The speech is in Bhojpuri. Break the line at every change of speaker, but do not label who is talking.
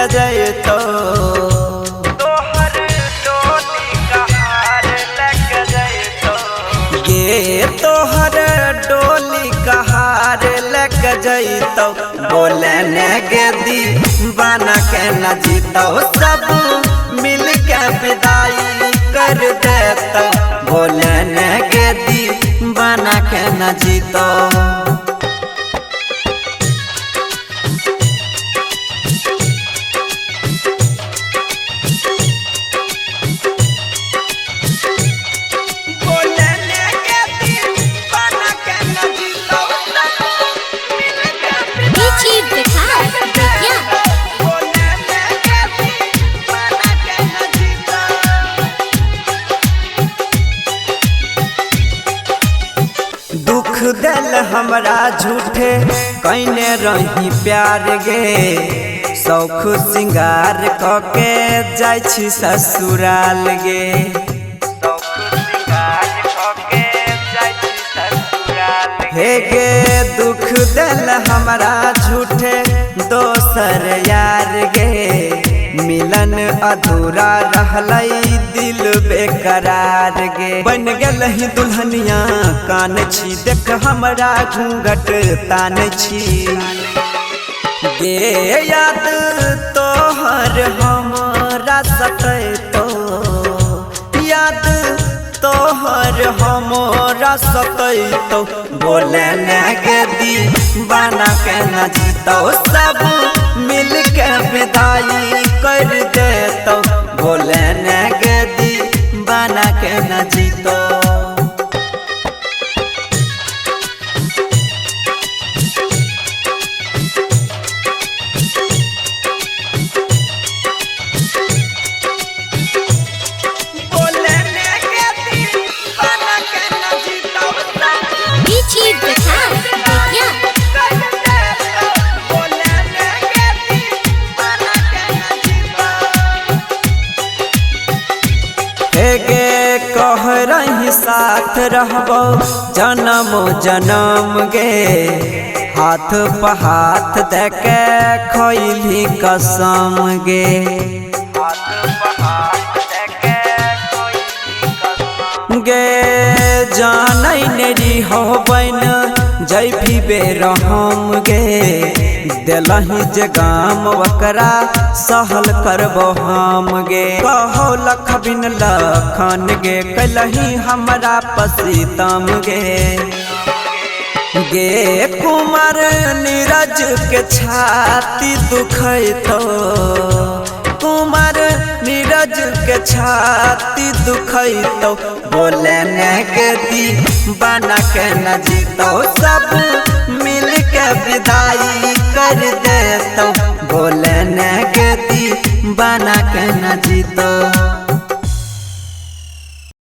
लेके जैतो तोहर डोली कहार लेके जैतो गे तोहर डोली कहार लेके जैतो बोले ने गे दी बना के न जीतो सब मिल के विदाई कर देतो बोले ने गे दी बना के न जीतो दुख दिल हमरा झूठे कैने रही प्यार गे शौख सिंगार कके जाय छी ससुराल गे शौख सिंगार कके जाय छी ससुराल हे गे दुख दिल हमरा झूठे दोसर यार गे मिलन अधूरा रहलई दिल बेकरार गे बन गेल ही दुल्हनिया कान छी देख हमरा घूंघट तान छी गे याद तोहर हमरा सतैतो याद तोहर हमरा सतैतो बोले ने गे दी बना के न जीतो सब मिल के विदाई कर देतो बोले ने गे दी बना के न जीतो गे कह रही साथ रहबो जन्म जन्म गे हाथ पे हाथ देके खैली कसम गे हाथ पे हाथ देके खैली कसम गे जानै नेरी हो बन जैभी बेर हम गे दिलही जे गाम ओकरा सहल करबो हम गे कहो लख बिन लखन गे कलही हमरा पसीतम गे गे कुमार नीरज के छाती दुखैतो कुमार नीरज के छाती दुखैतो बोले ने गे दी बना के न जीतो सब मिल के विदाई कर देतो बोले ने गे दी बना के न जीतो।